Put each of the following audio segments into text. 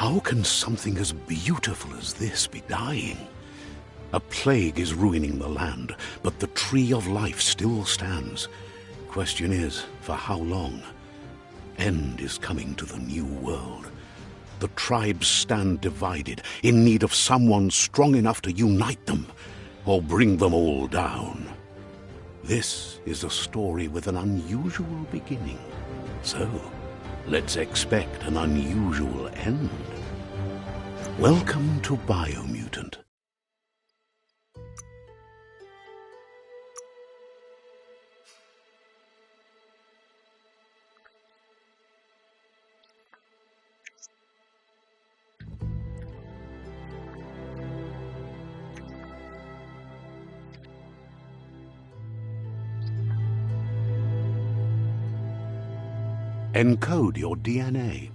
How can something as beautiful as this be dying? A plague is ruining the land, but the tree of life still stands. Question is, for how long? End is coming to the new world. The tribes stand divided, in need of someone strong enough to unite them, or bring them all down. This is a story with an unusual beginning. So, let's expect an unusual end. Welcome to Biomutant. Encode your DNA.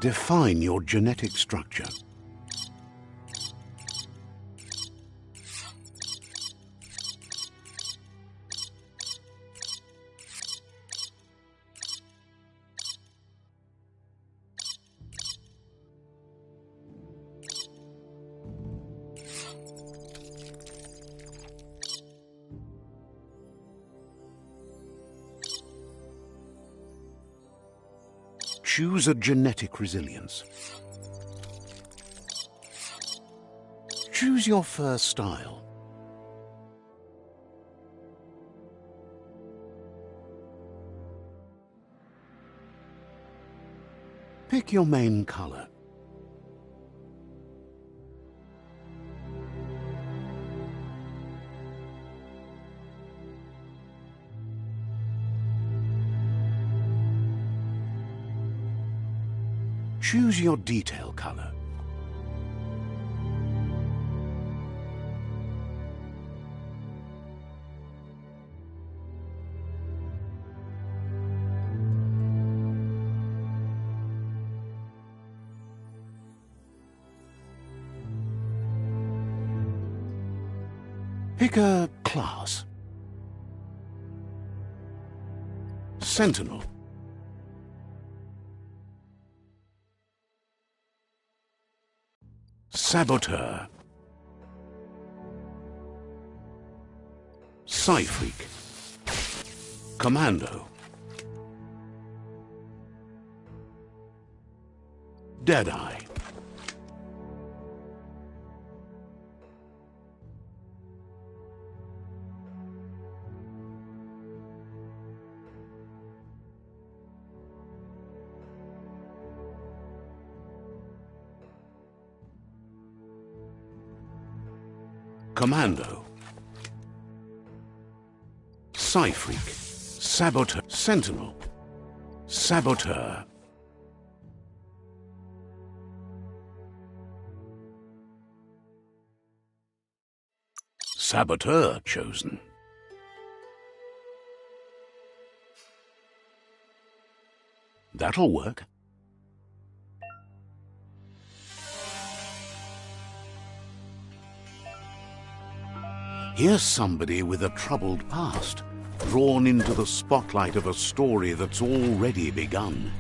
Define your genetic structure. Choose a genetic resilience. Choose your fur style. Pick your main color. Choose your detail color. Pick a class. Sentinel. Saboteur. Psy-Freak. Commando. Deadeye. Commando. Psy-Freak. Saboteur. Sentinel. Saboteur. Saboteur chosen. That'll work. Here's somebody with a troubled past, drawn into the spotlight of a story that's already begun.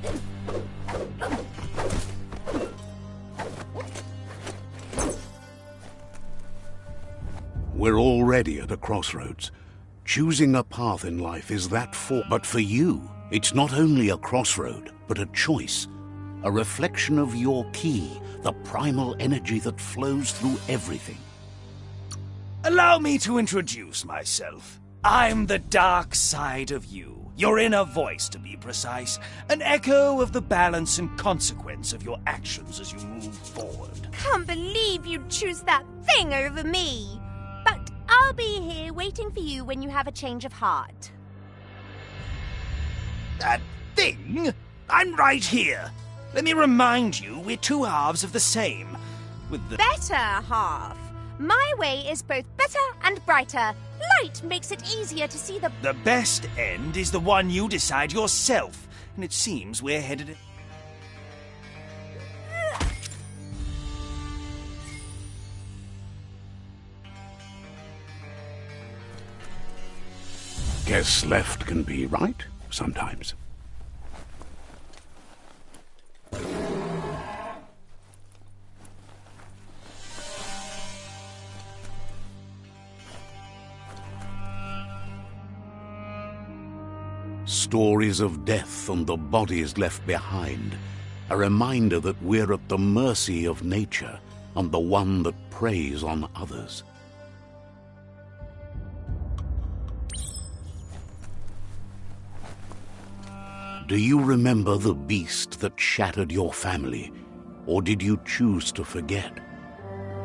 We're already at a crossroads. Choosing a path in life is that but for you, it's not only a crossroad, but a choice. A reflection of your key, the primal energy that flows through everything. Allow me to introduce myself. I'm the dark side of you, Your inner voice, to be precise. An echo of the balance and consequence of your actions as you move forward. Can't believe you'd choose that thing over me. But I'll be here waiting for you when you have a change of heart. That thing? I'm right here. Let me remind you, we're two halves of the same. With the Better half. My way is both better and brighter. Light makes it easier to see the... The best end is the one you decide yourself. And it seems we're headed... Guess left can be right sometimes. Stories of death and the bodies left behind, a reminder that we're at the mercy of nature and the one that preys on others. Do you remember the beast that shattered your family, or did you choose to forget?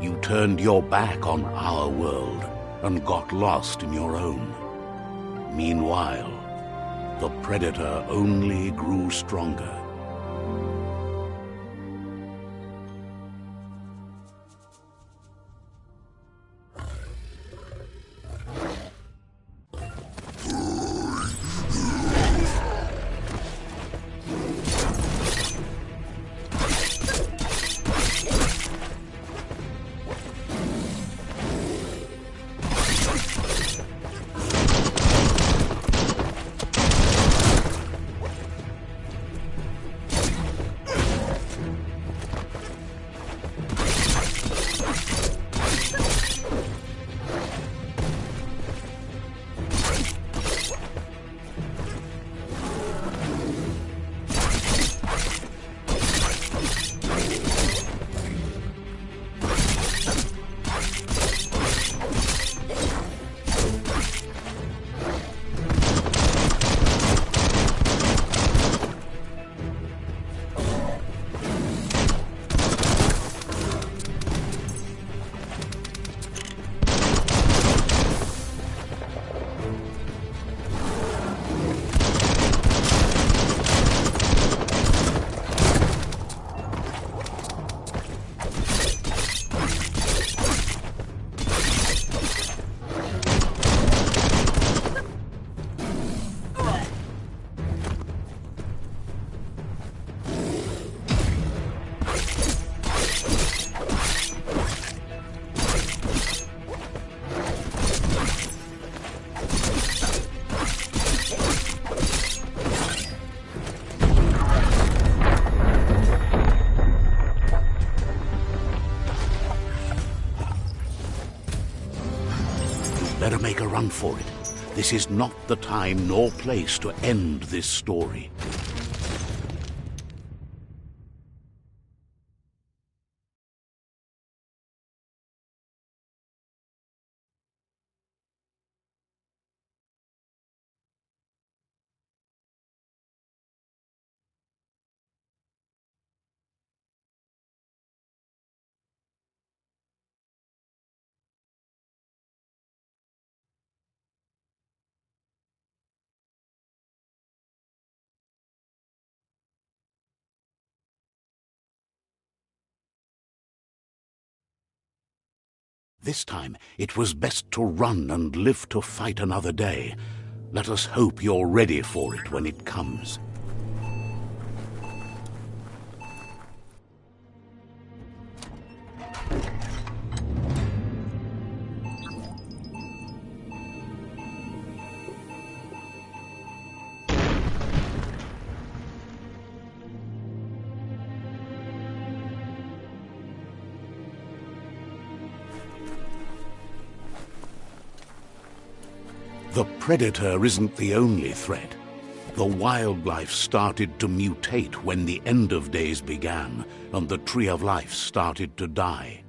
You turned your back on our world and got lost in your own. Meanwhile, the predator only grew stronger. Better make a run for it. This is not the time nor place to end this story. This time, it was best to run and live to fight another day. Let us hope you're ready for it when it comes. The predator isn't the only threat. The wildlife started to mutate when the end of days began, and the tree of life started to die.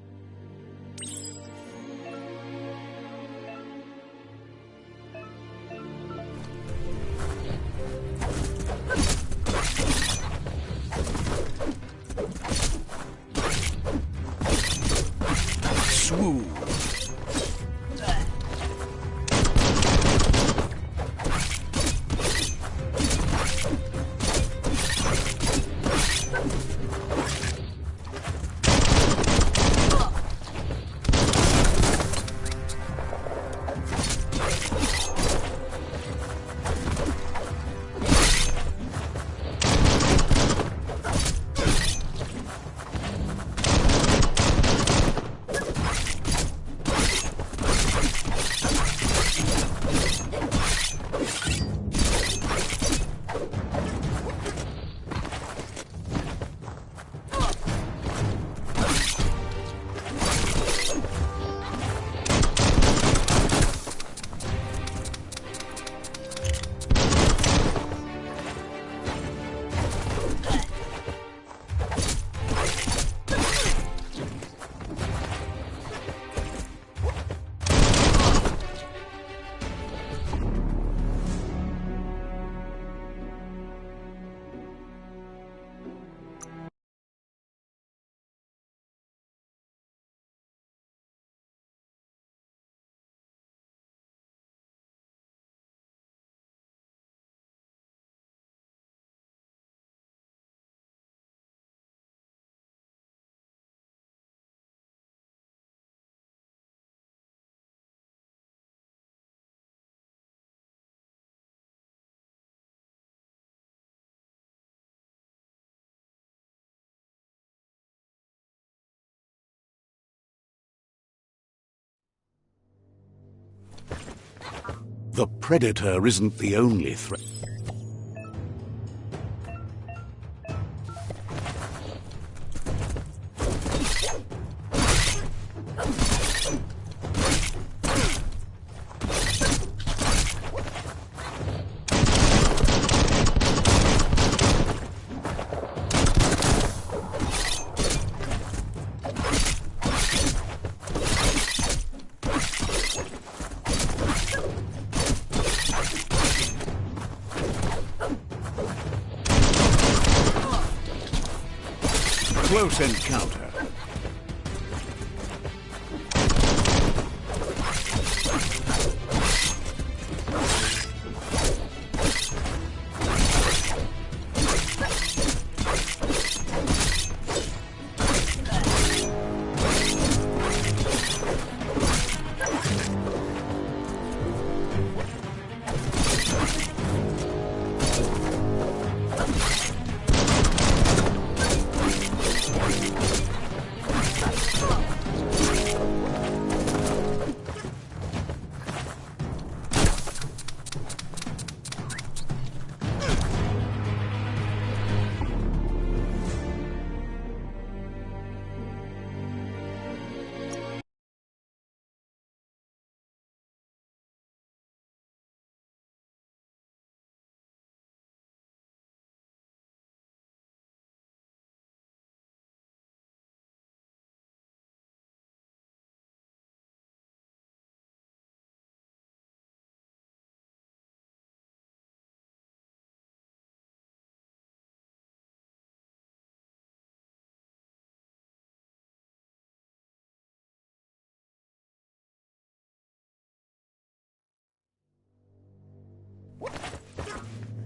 The predator isn't the only threat. Close encounter.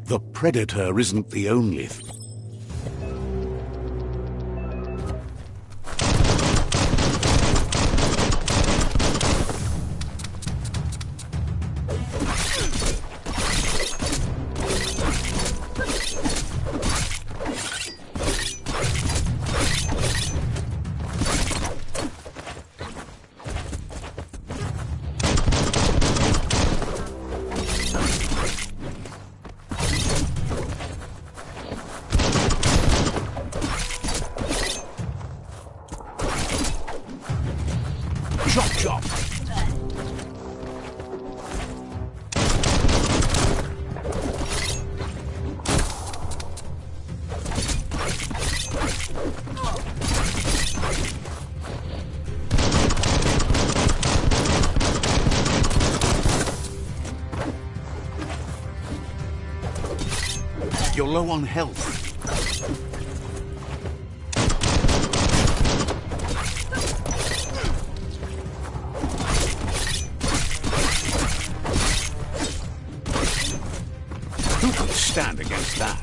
The predator isn't the only Chop chop! You're low on health. Who could stand against that?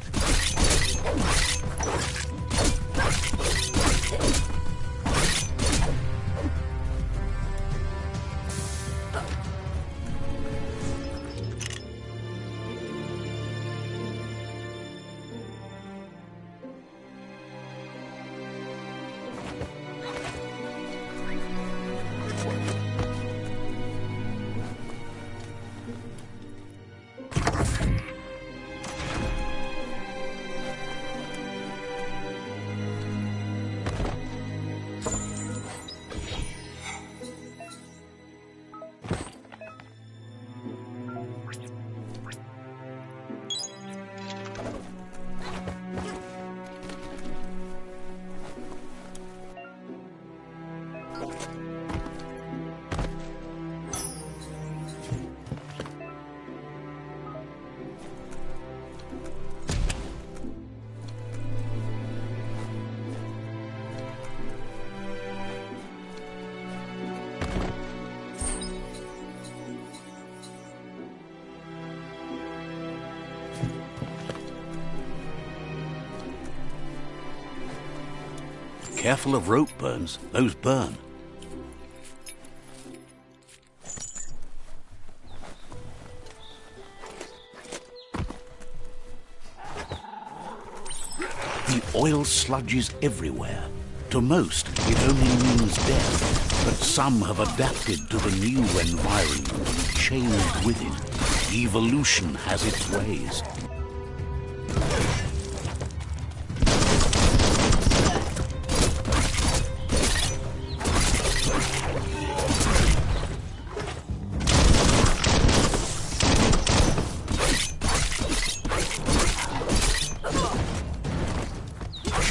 Careful of rope burns. Those burn. The oil sludges everywhere. To most, it only means death, but some have adapted to the new environment and changed with it. Evolution has its ways.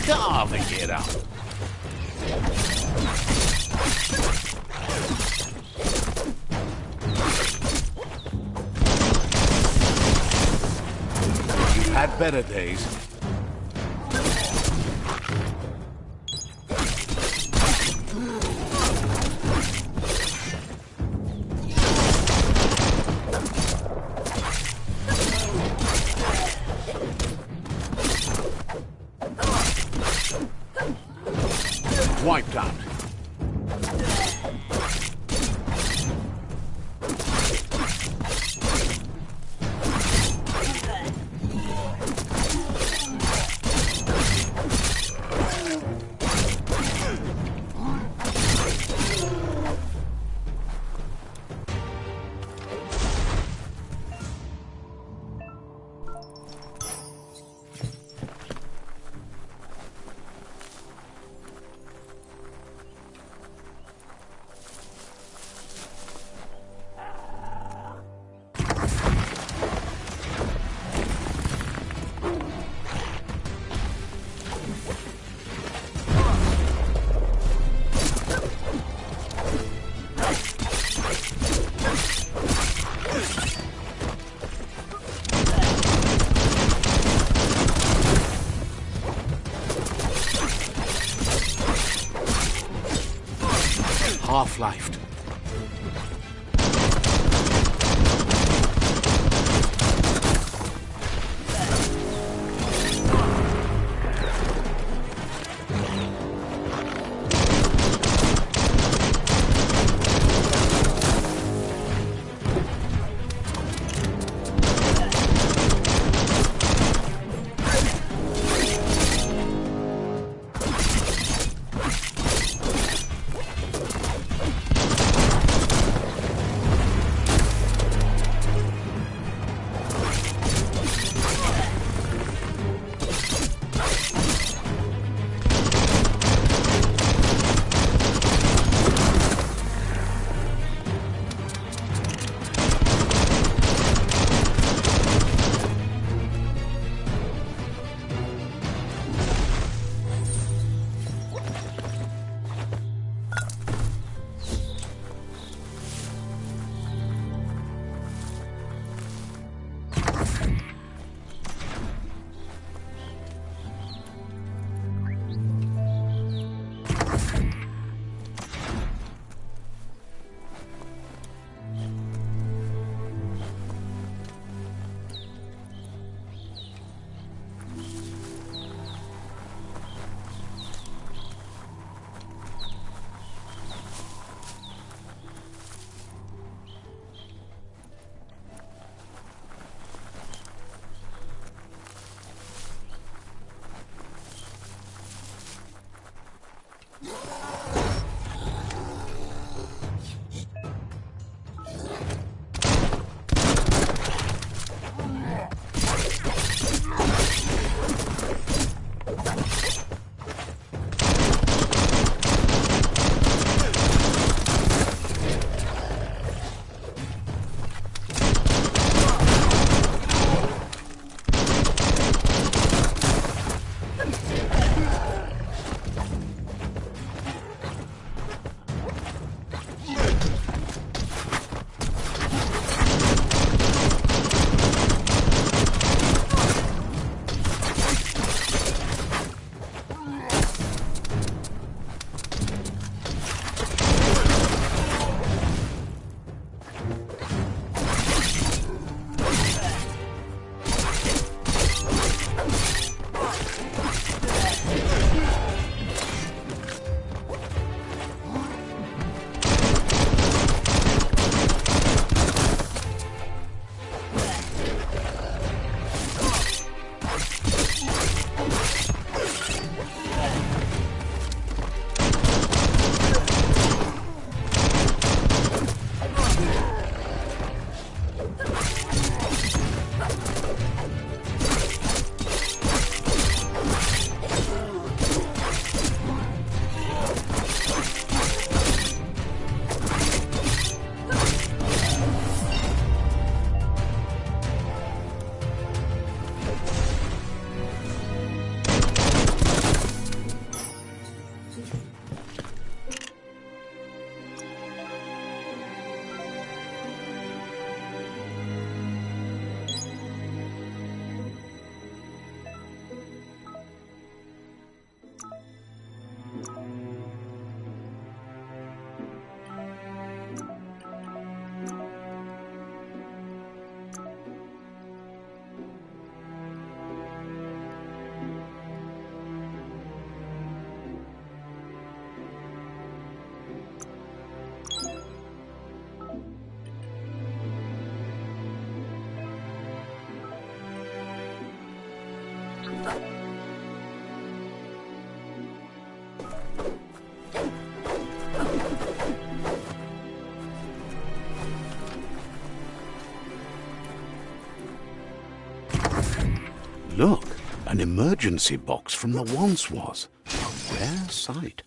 Carving it up. You've had better days. Wiped out. Half-lifed. Look, an emergency box from the once was. A rare sight.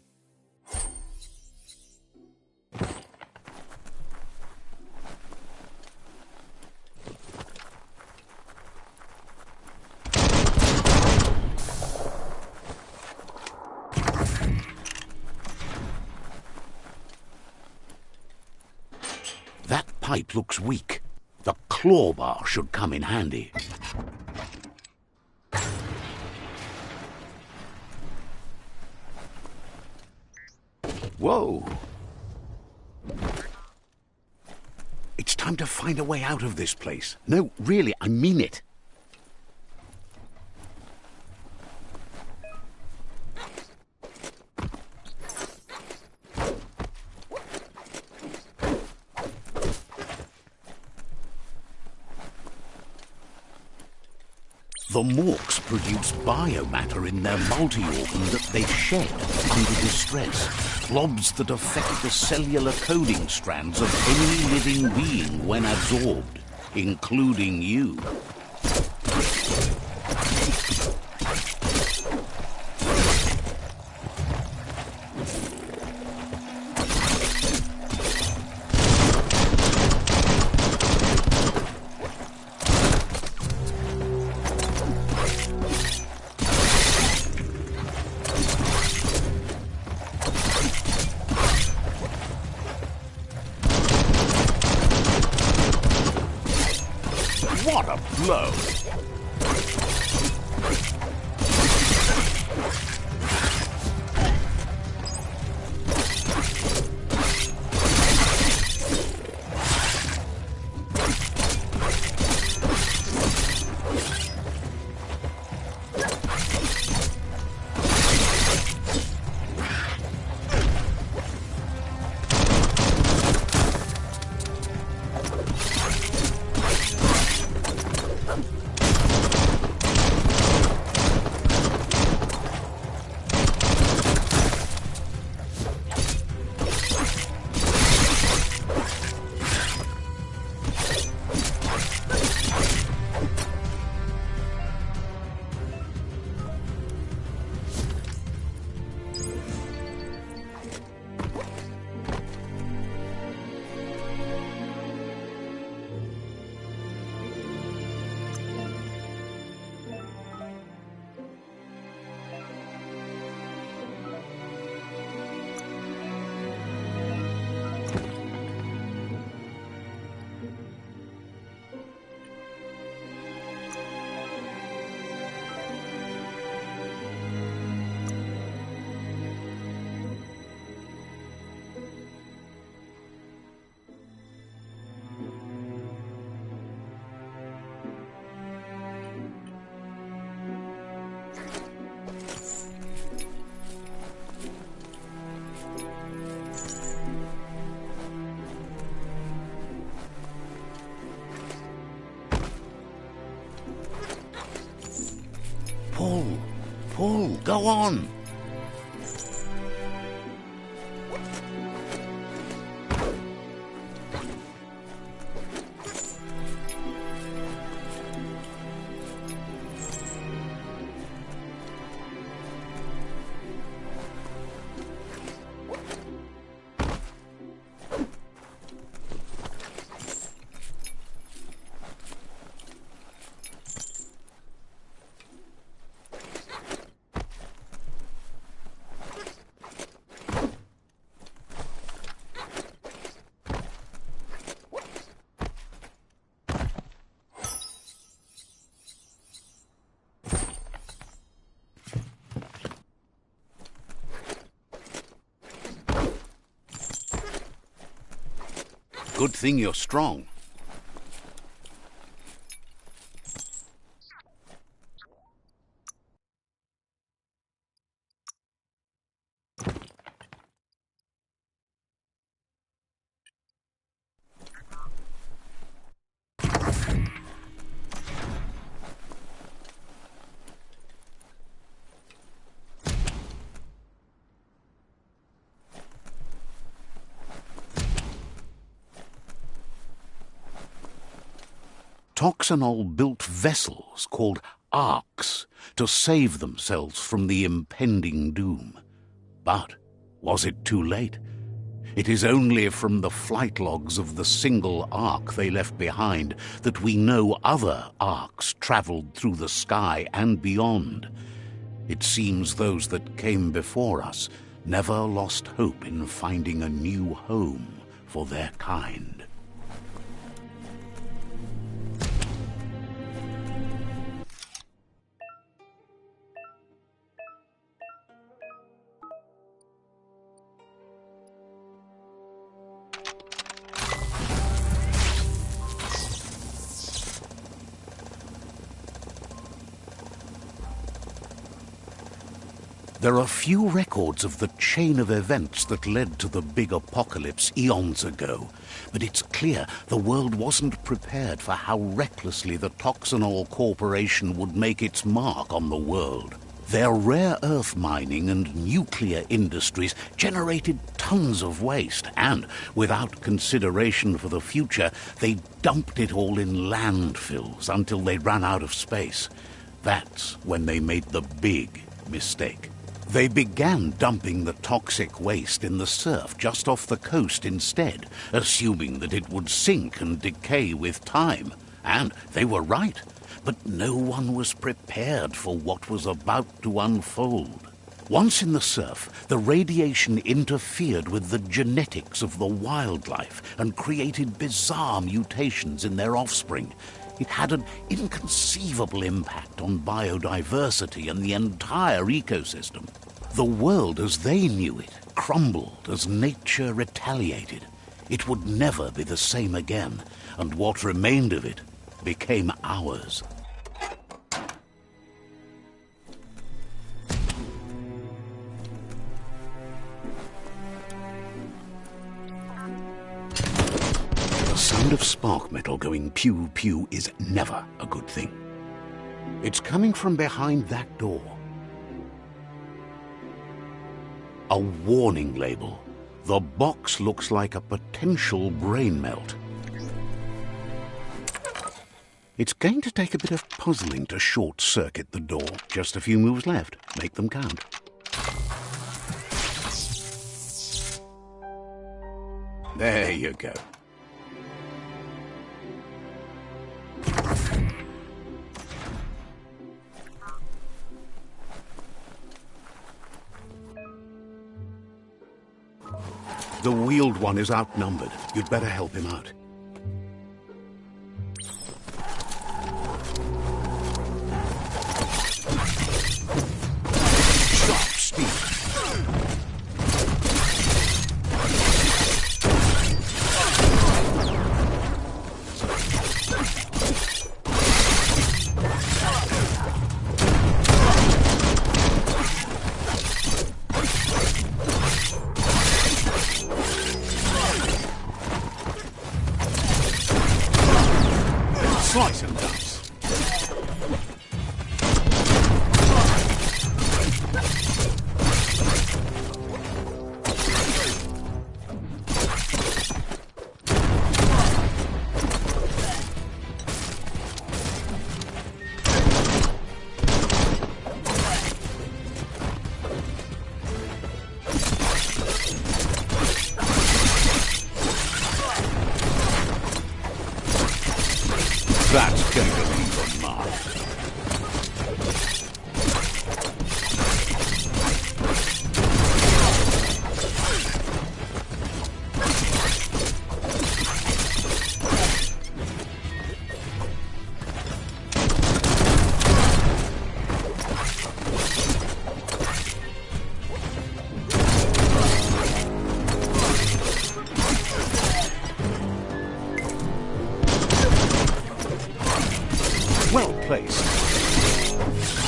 That pipe looks weak. The claw bar should come in handy. Whoa! It's time to find a way out of this place. No, really, I mean it. The morks produce biomatter in their multi-organ that they shed under distress. Blobs that affect the cellular coding strands of any living being when absorbed, including you. What a blow! Pull, go on! Good thing you're strong. Toxanol built vessels called arks to save themselves from the impending doom. But was it too late? It is only from the flight logs of the single ark they left behind that we know other arks traveled through the sky and beyond. It seems those that came before us never lost hope in finding a new home for their kind. There are few records of the chain of events that led to the big apocalypse eons ago, but it's clear the world wasn't prepared for how recklessly the Toxanol Corporation would make its mark on the world. Their rare earth mining and nuclear industries generated tons of waste, and, without consideration for the future, they dumped it all in landfills until they ran out of space. That's when they made the big mistake. They began dumping the toxic waste in the surf just off the coast instead, assuming that it would sink and decay with time. And they were right, but no one was prepared for what was about to unfold. Once in the surf, the radiation interfered with the genetics of the wildlife and created bizarre mutations in their offspring. It had an inconceivable impact on biodiversity and the entire ecosystem. The world as they knew it crumbled as nature retaliated. It would never be the same again, and what remained of it became ours. The sound of spark metal going pew-pew is never a good thing. It's coming from behind that door. A warning label. The box looks like a potential brain melt. It's going to take a bit of puzzling to short-circuit the door. Just a few moves left. Make them count. There you go. The wheeled one is outnumbered. You'd better help him out. Stop, Steve. Slice and dice. That's going to leave a mark. Well placed.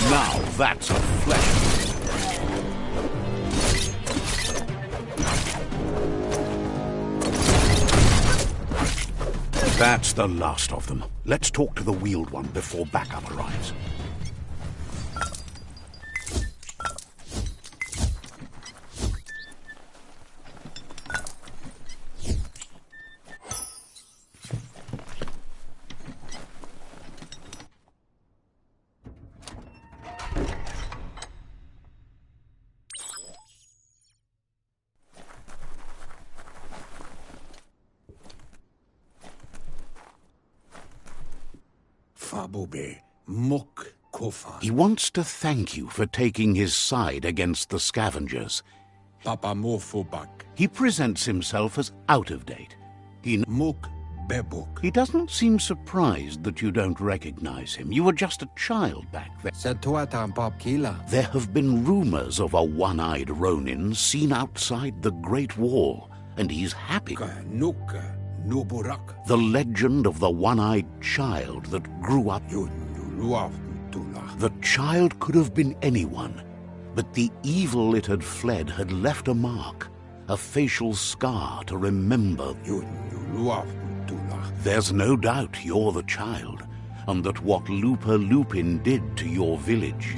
Now that's a flesh. That's the last of them. Let's talk to the wheeled one before backup arrives. Tabobe, Muk Kofa. He wants to thank you for taking his side against the scavengers. Papa Mofobak, He presents himself as out of date. Muk Bebuk. He doesn't seem surprised that you don't recognize him. You were just a child back then. Setuatan Bob Kila. There have been rumors of a one-eyed Ronin seen outside the Great Wall, and he's happy. Nuka, Nuburak. The legend of the one-eyed child that grew up. The child could have been anyone, but the evil it had fled had left a mark, a facial scar to remember. There's no doubt you're the child, and that what Lupa Lupin did to your village,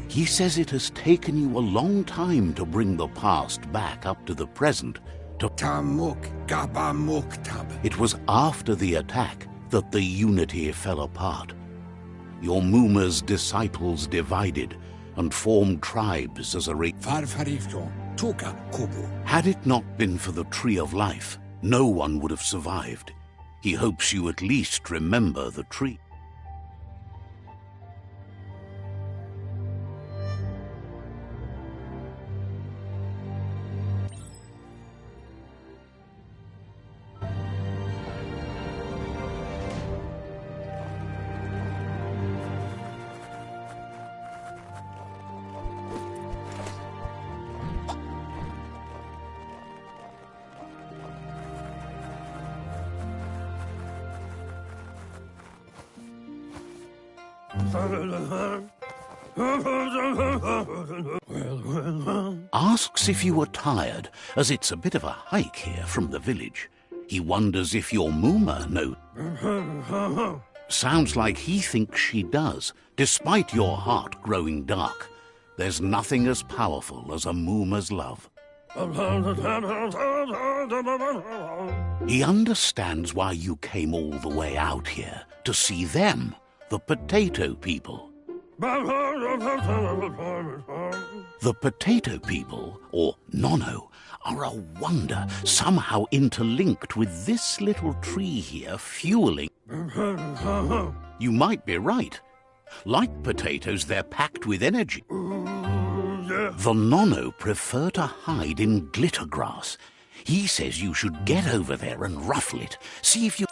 He says it has taken you a long time to bring the past back up to the present. It was after the attack that the unity fell apart. Your Muma's disciples divided and formed tribes as a Had it not been for the Tree of Life, no one would have survived. He hopes you at least remember the tree. Asks if you are tired, as it's a bit of a hike here from the village. He wonders if your Muma knows. Sounds like he thinks she does, despite your heart growing dark. There's nothing as powerful as a Muma's love. He understands why you came all the way out here, to see them, the potato people. The potato people, or Nono, are a wonder, somehow interlinked with this little tree here fueling. You might be right. Like potatoes, they're packed with energy. The Nono prefer to hide in glitter grass. He says you should get over there and ruffle it. See if you...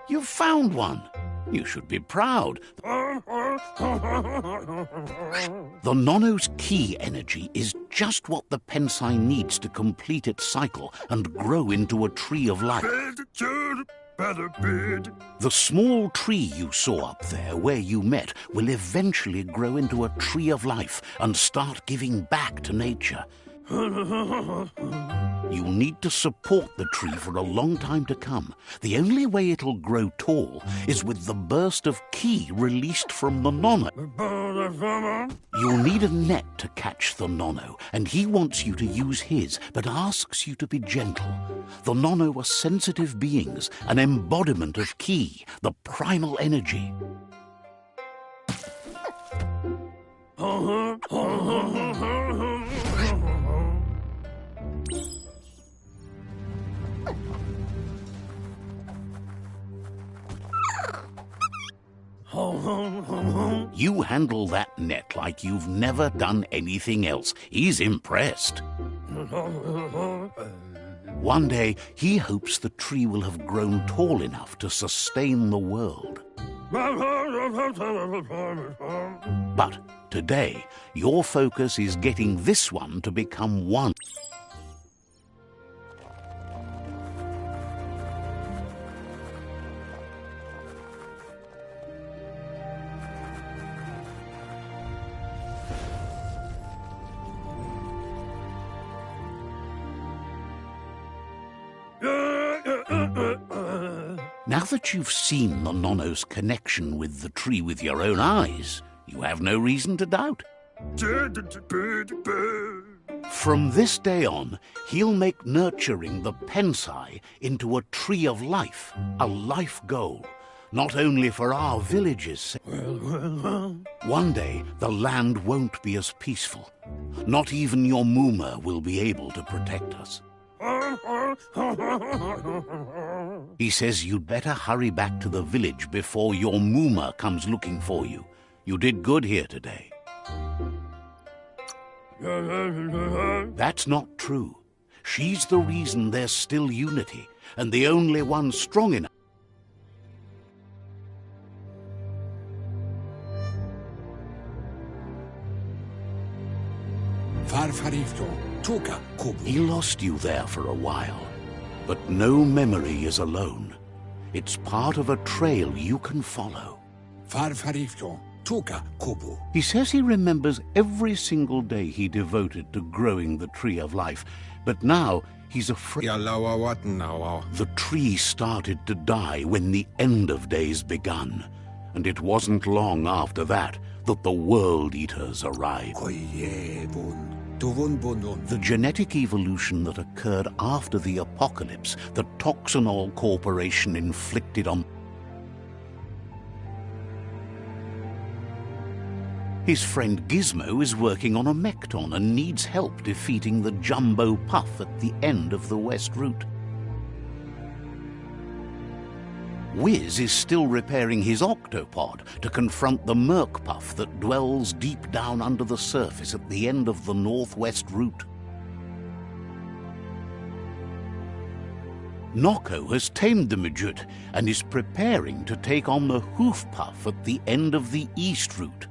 You've found one. You should be proud. The Nono's key energy is just what the Pensai needs to complete its cycle and grow into a tree of life. The small tree you saw up there where you met will eventually grow into a tree of life and start giving back to nature. You'll need to support the tree for a long time to come. The only way it'll grow tall is with the burst of ki released from the Nono. You'll need a net to catch the Nono, and he wants you to use his, but asks you to be gentle. The Nono are sensitive beings, an embodiment of ki, the primal energy. You handle that net like you've never done anything else. He's impressed. One day, he hopes the tree will have grown tall enough to sustain the world. But today, your focus is getting this one to become one. Now that you've seen the Nono's connection with the tree with your own eyes, you have no reason to doubt. From this day on, he'll make nurturing the Pensai into a tree of life, a life goal. not only for our village's sake. One day, the land won't be as peaceful. Not even your Mooma will be able to protect us. He says you'd better hurry back to the village before your Mooma comes looking for you. You did good here today. That's not true. She's the reason there's still unity, and the only one strong enough. He lost you there for a while, but no memory is alone. It's part of a trail you can follow. He says he remembers every single day he devoted to growing the Tree of Life, but now he's afraid. The tree started to die when the end of days begun, and it wasn't long after that that the World Eaters arrived. The genetic evolution that occurred after the apocalypse that Toxanol Corporation inflicted on... His friend Gizmo is working on a Mekton and needs help defeating the Jumbo Puff at the end of the West Route. Wiz is still repairing his octopod to confront the Merc Puff that dwells deep down under the surface at the end of the Northwest Route. Noko has tamed the Midget and is preparing to take on the Hoof Puff at the end of the East Route.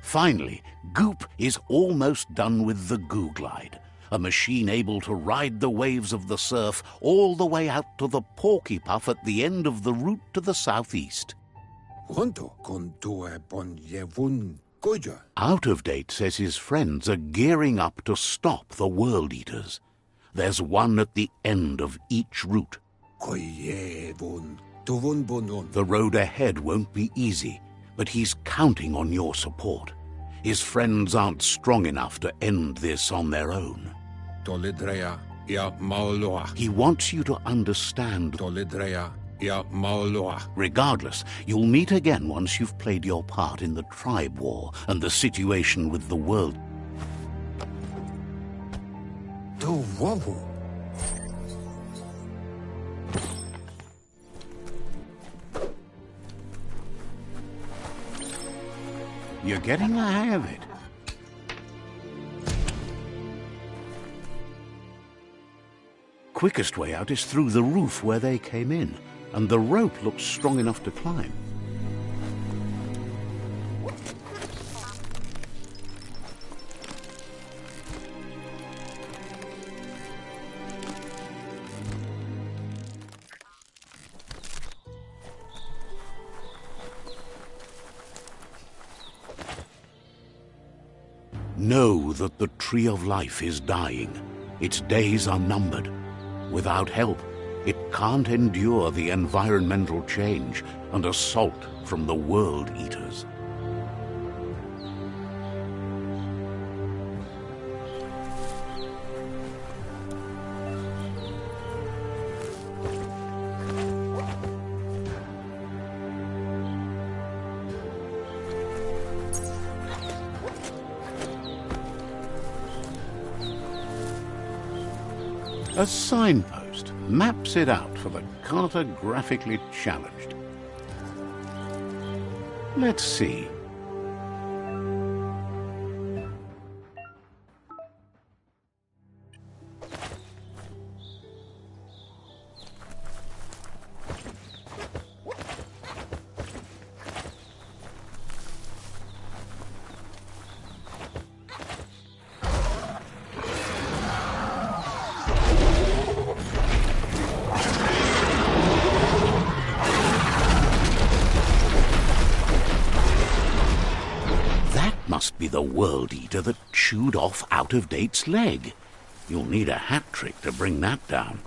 Finally, Goop is almost done with the Googlide, a machine able to ride the waves of the surf all the way out to the Porky Puff at the end of the route to the southeast. Out of Date says his friends are gearing up to stop the World Eaters. There's one at the end of each route. The road ahead won't be easy, but he's counting on your support. His friends aren't strong enough to end this on their own. He wants you to understand. Regardless, you'll meet again once you've played your part in the tribe war and the situation with the world. You're getting the hang of it. Quickest way out is through the roof where they came in, and the rope looks strong enough to climb. Know that the Tree of Life is dying. Its days are numbered. Without help, it can't endure the environmental change and assault from the World Eaters. A signpost maps it out for the cartographically challenged. Let's see. Must be the World Eater that chewed off Out of Date's leg. You'll need a hat trick to bring that down.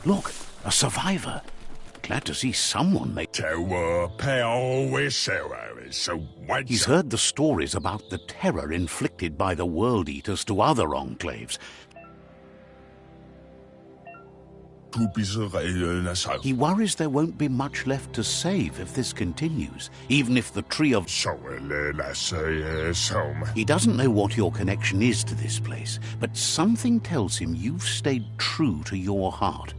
Look, a survivor. Glad to see someone make... He's heard the stories about the terror inflicted by the World Eaters to other enclaves. He worries there won't be much left to save if this continues, even if the Tree of... He doesn't know what your connection is to this place, but something tells him you've stayed true to your heart.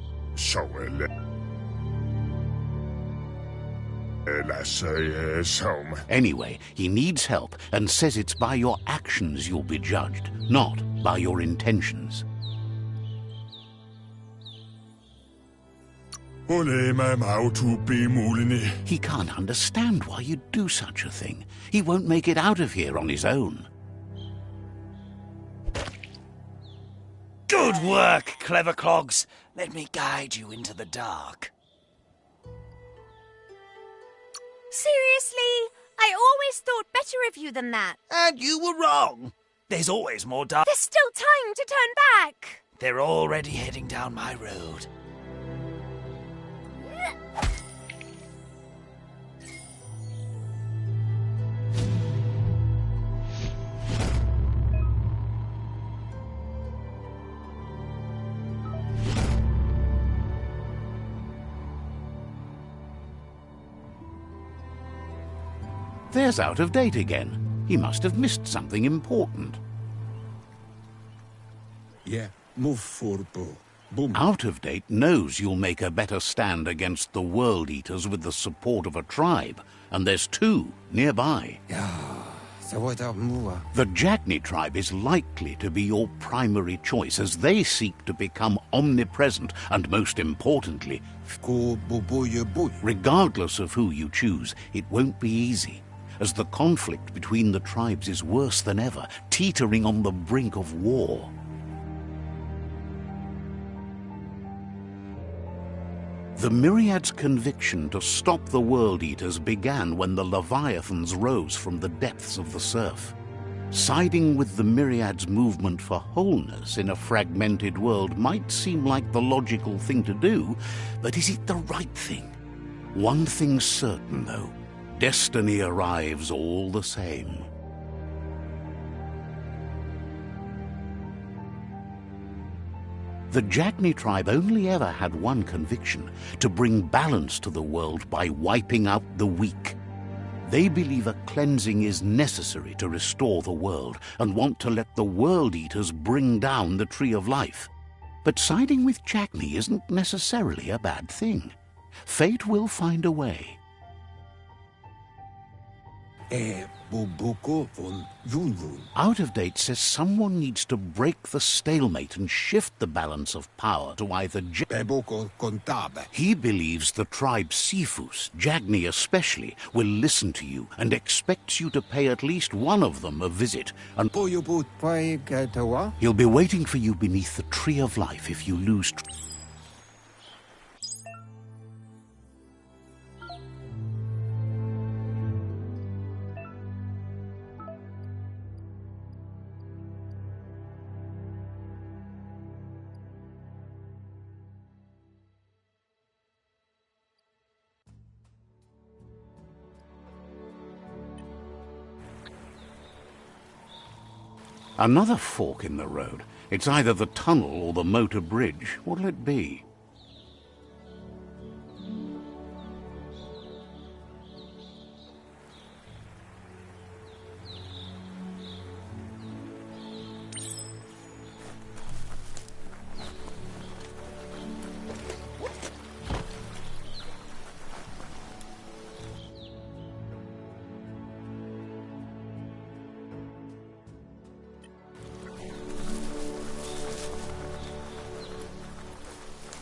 Anyway, he needs help and says it's by your actions you'll be judged, not by your intentions. He can't understand why you'd do such a thing. He won't make it out of here on his own. Good work, clever clogs. Let me guide you into the dark. Seriously? I always thought better of you than that. And you were wrong. There's always more dark. There's still time to turn back. They're already heading down my road. There's Out of Date again. He must have missed something important. Yeah, move forward. Boom. Out of Date knows you'll make a better stand against the World Eaters with the support of a tribe, and there's two nearby. The Jagni tribe is likely to be your primary choice as they seek to become omnipresent and, most importantly, regardless of who you choose, it won't be easy, as the conflict between the tribes is worse than ever, teetering on the brink of war. The Myriad's conviction to stop the World Eaters began when the Leviathans rose from the depths of the surf. Siding with the Myriad's movement for wholeness in a fragmented world might seem like the logical thing to do, but is it the right thing? One thing's certain, though. Destiny arrives all the same. The Jagni tribe only ever had one conviction: to bring balance to the world by wiping out the weak. They believe a cleansing is necessary to restore the world and want to let the World Eaters bring down the Tree of Life. But siding with Jagni isn't necessarily a bad thing. Fate will find a way. Out of Date says someone needs to break the stalemate and shift the balance of power to either He believes the tribe Sifus, Jagni especially, will listen to you and expects you to pay at least one of them a visit. And he'll be waiting for you beneath the Tree of Life if you lose. Another fork in the road. It's either the tunnel or the motor bridge. What'll it be?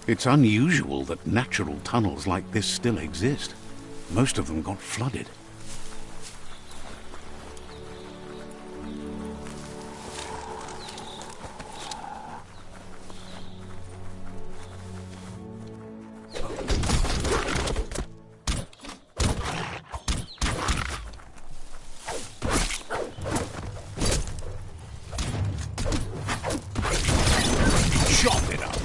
It's unusual that natural tunnels like this still exist. Most of them got flooded. Chop it up!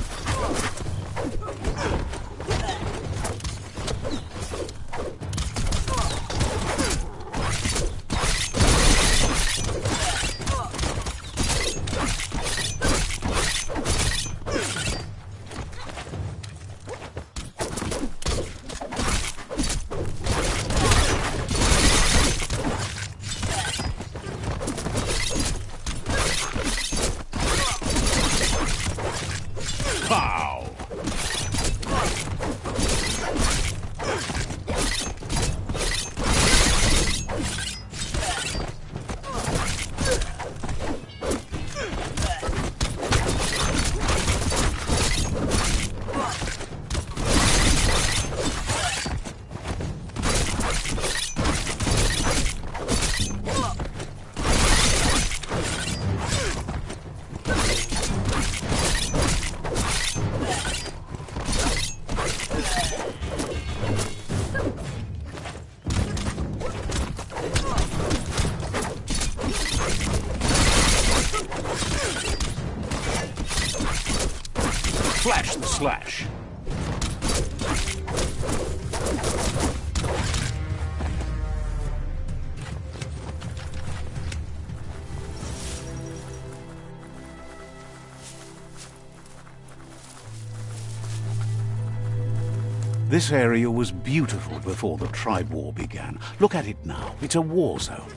Flash the slash. This area was beautiful before the tribe war began. Look at it now. It's a war zone.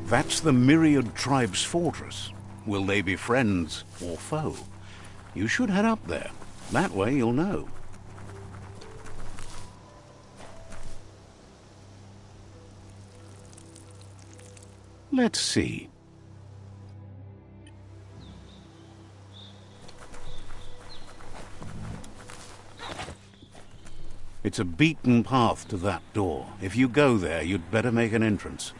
That's the Myriad Tribe's fortress. Will they be friends or foe? You should head up there. That way you'll know. Let's see. It's a beaten path to that door. If you go there, you'd better make an entrance.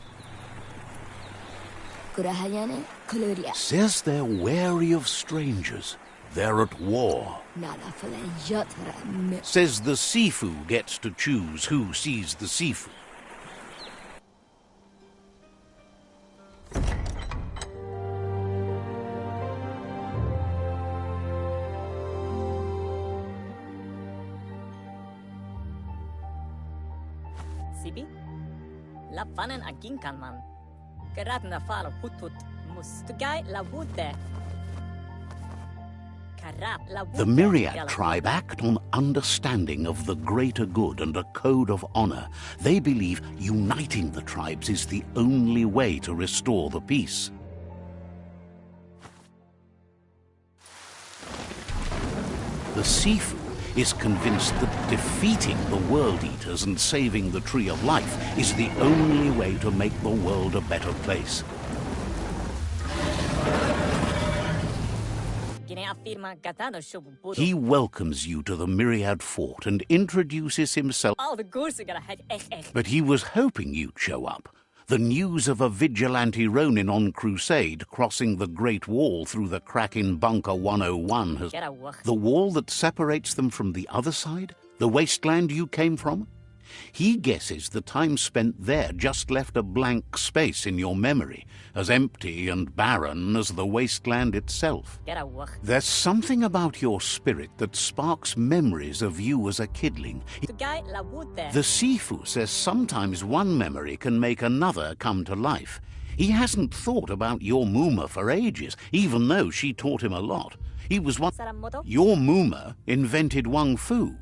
Says they're wary of strangers. They're at war. Says the Sifu gets to choose who sees the Sifu. Sibi? La fanen agin kan man. Geradna fal hutut mustugai la wude. The Myriad tribe act on understanding of the greater good and a code of honor. They believe uniting the tribes is the only way to restore the peace. The Sifu is convinced that defeating the World Eaters and saving the Tree of Life is the only way to make the world a better place. He welcomes you to the Myriad Fort and introduces himself. But he was hoping you'd show up. The news of a vigilante Ronin on crusade crossing the Great Wall through the crack in Bunker 101 has... The wall that separates them from the other side? The wasteland you came from? He guesses the time spent there just left a blank space in your memory, as empty and barren as the wasteland itself. There's something about your spirit that sparks memories of you as a kidling. The Sifu says sometimes one memory can make another come to life. He hasn't thought about your Muma for ages, even though she taught him a lot. He was one... Your Muma invented Wung Fu.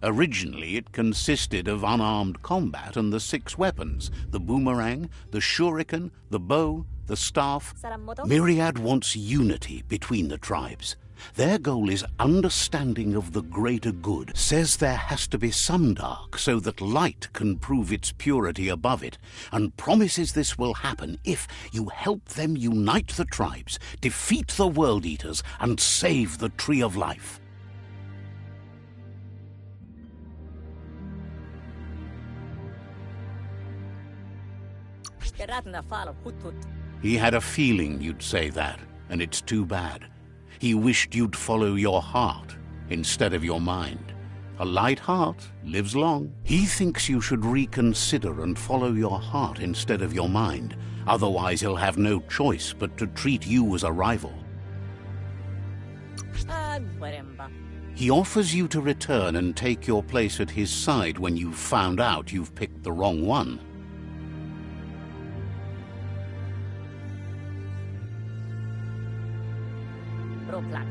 Originally, it consisted of unarmed combat and the 6 weapons, the boomerang, the shuriken, the bow, the staff. Myriad wants unity between the tribes. Their goal is understanding of the greater good. Says there has to be some dark so that light can prove its purity above it, and promises this will happen if you help them unite the tribes, defeat the World Eaters, and save the Tree of Life. He had a feeling you'd say that, and it's too bad. He wished you'd follow your heart instead of your mind. A light heart lives long. He thinks you should reconsider and follow your heart instead of your mind. Otherwise, he'll have no choice but to treat you as a rival. He offers you to return and take your place at his side when you've found out you've picked the wrong one.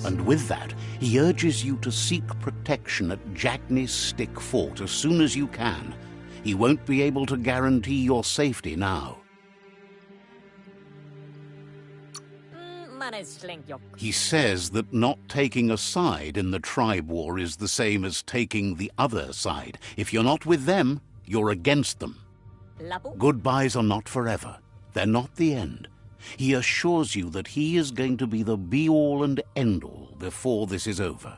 And with that, he urges you to seek protection at Jagni's Stick Fort as soon as you can. He won't be able to guarantee your safety now. He says that not taking a side in the tribe war is the same as taking the other side. If you're not with them, you're against them. Goodbyes are not forever. They're not the end. He assures you that he is going to be the be-all and end-all before this is over.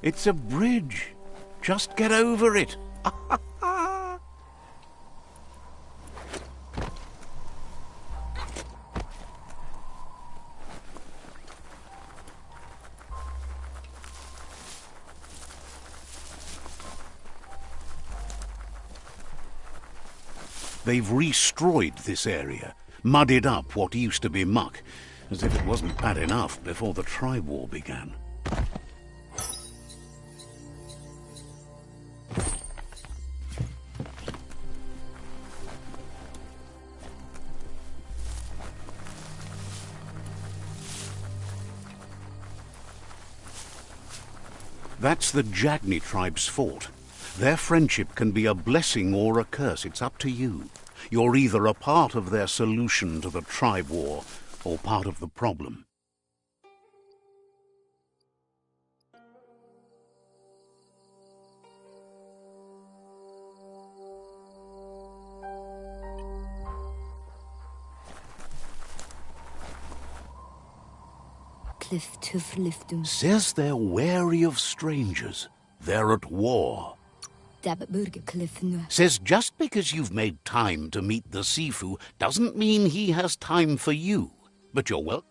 It's a bridge. Just get over it. They've restrewed this area, muddied up what used to be muck, as if it wasn't bad enough before the tribe war began. That's the Jagni tribe's fort. Their friendship can be a blessing or a curse. It's up to you. You're either a part of their solution to the tribe war or part of the problem. Says they're wary of strangers. They're at war. Says just because you've made time to meet the Sifu doesn't mean he has time for you. But you're welcome.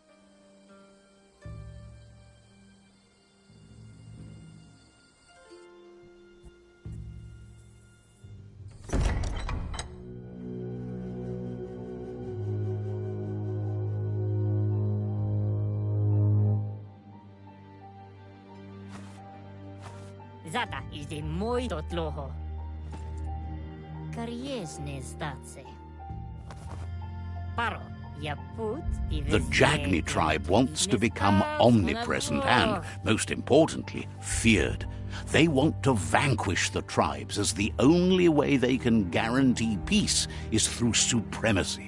Zata is the moi totloho. Kariesne zdace. Paro, ya put The Jagni tribe wants to become omnipresent and, most importantly, feared. They want to vanquish the tribes, as the only way they can guarantee peace is through supremacy.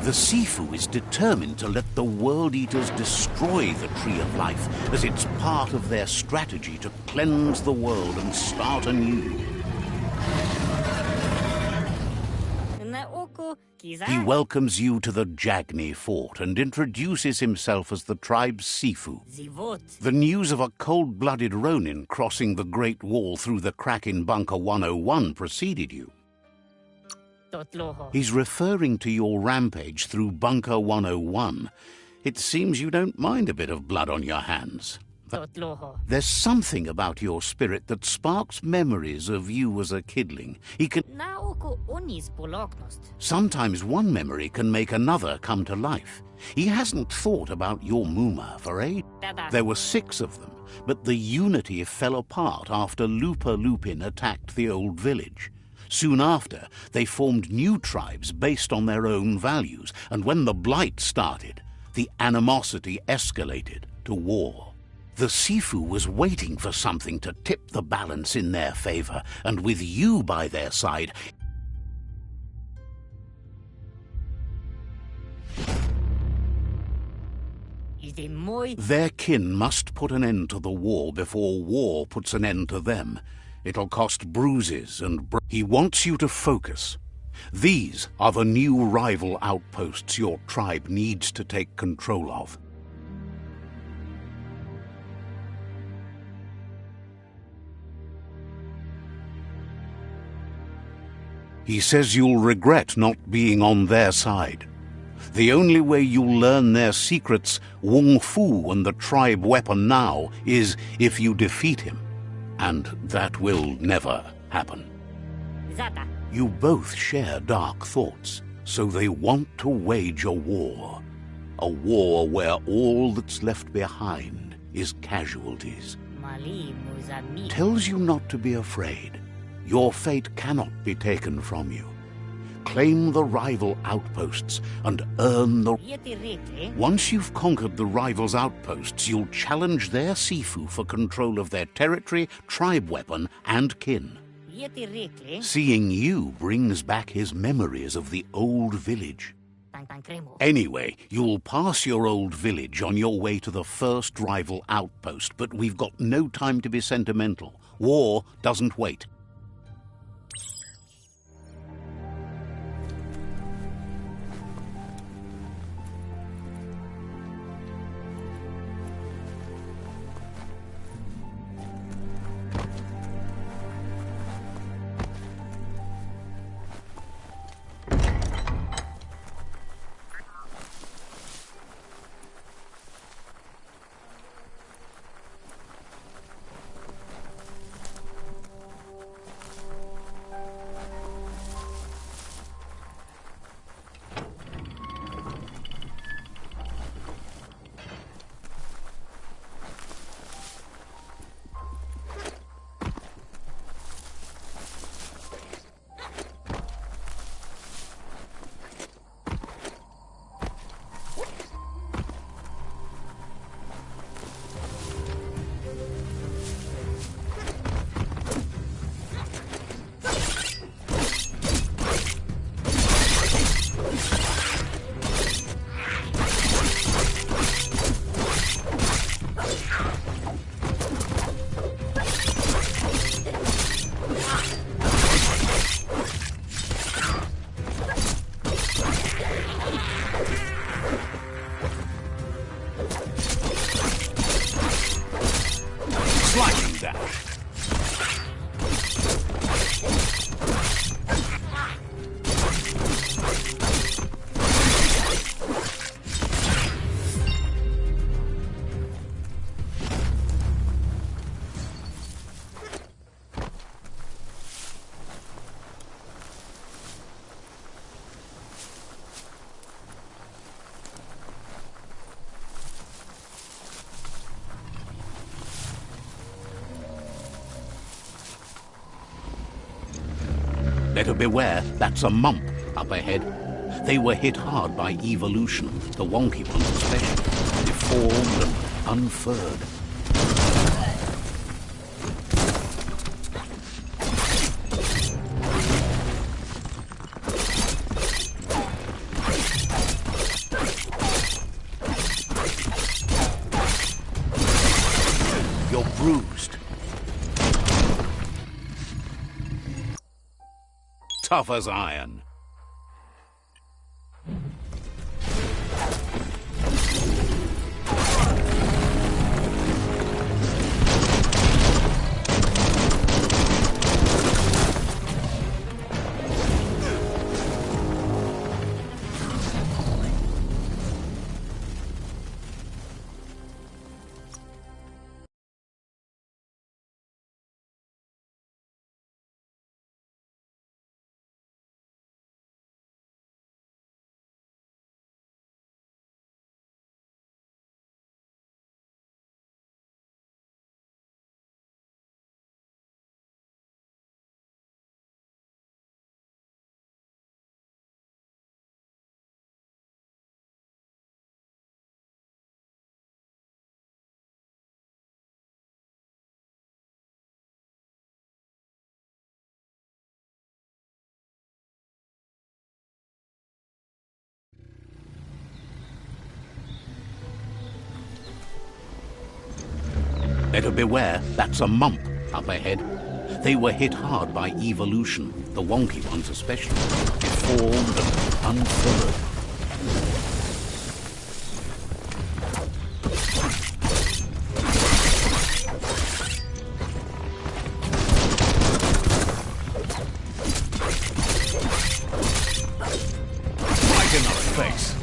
The Sifu is determined to let the World Eaters destroy the Tree of Life, as it's part of their strategy to cleanse the world and start anew. He welcomes you to the Jagni fort and introduces himself as the tribe's Sifu. The news of a cold-blooded Ronin crossing the Great Wall through the crack in Bunker 101 preceded you. He's referring to your rampage through Bunker 101. It seems you don't mind a bit of blood on your hands. There's something about your spirit that sparks memories of you as a kidling. Sometimes one memory can make another come to life. He hasn't thought about your Muma for ages. There were 6 of them, but the unity fell apart after Lupa Lupin attacked the old village. Soon after, they formed new tribes based on their own values, and when the Blight started, the animosity escalated to war. The Sifu was waiting for something to tip the balance in their favor, and with you by their side, their kin must put an end to the war before war puts an end to them. It'll cost bruises and he wants you to focus. These are the new rival outposts your tribe needs to take control of. He says you'll regret not being on their side. The only way you'll learn their secrets, Wung Fu and the tribe weapon now, is if you defeat him. And that will never happen. You both share dark thoughts, so they want to wage a war. A war where all that's left behind is casualties. Tells you not to be afraid. Your fate cannot be taken from you. Claim the rival outposts and earn the... Once you've conquered the rivals' outposts, you'll challenge their Sifu for control of their territory, tribe weapon, and kin. Seeing you brings back his memories of the old village. Anyway, you'll pass your old village on your way to the first rival outpost, but we've got no time to be sentimental. War doesn't wait. Better beware, that's a mump up ahead. They were hit hard by evolution, the wonky ones especially, deformed and unfurred. You're bruised. Tough as iron. Better beware, that's a mump up ahead. They were hit hard by evolution, the wonky ones especially, deformed and unfurred. Right in our face.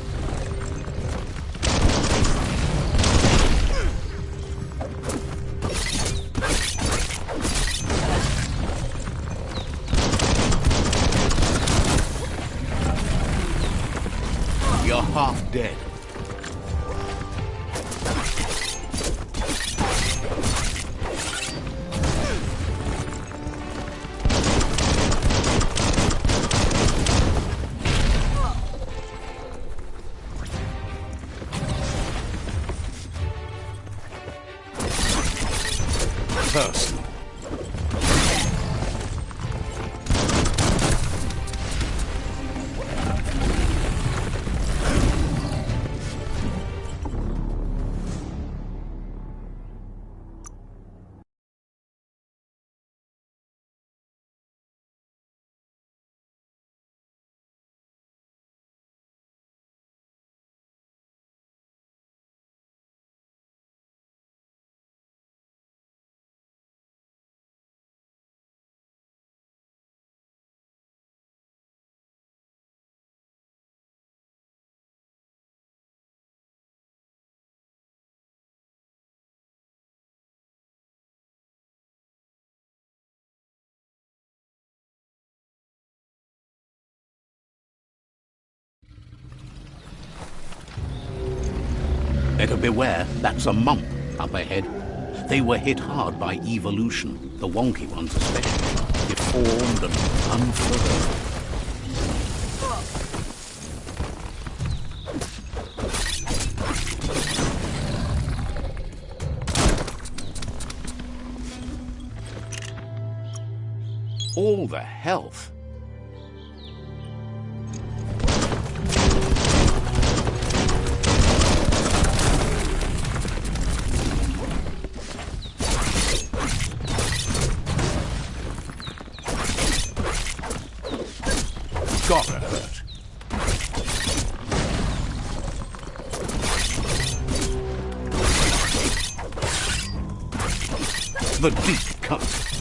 You're half dead. Personal. Better beware, that's a mump up ahead. They were hit hard by evolution, the wonky ones especially, deformed and unfurred. All the health. Gotta hurt. The deep cut.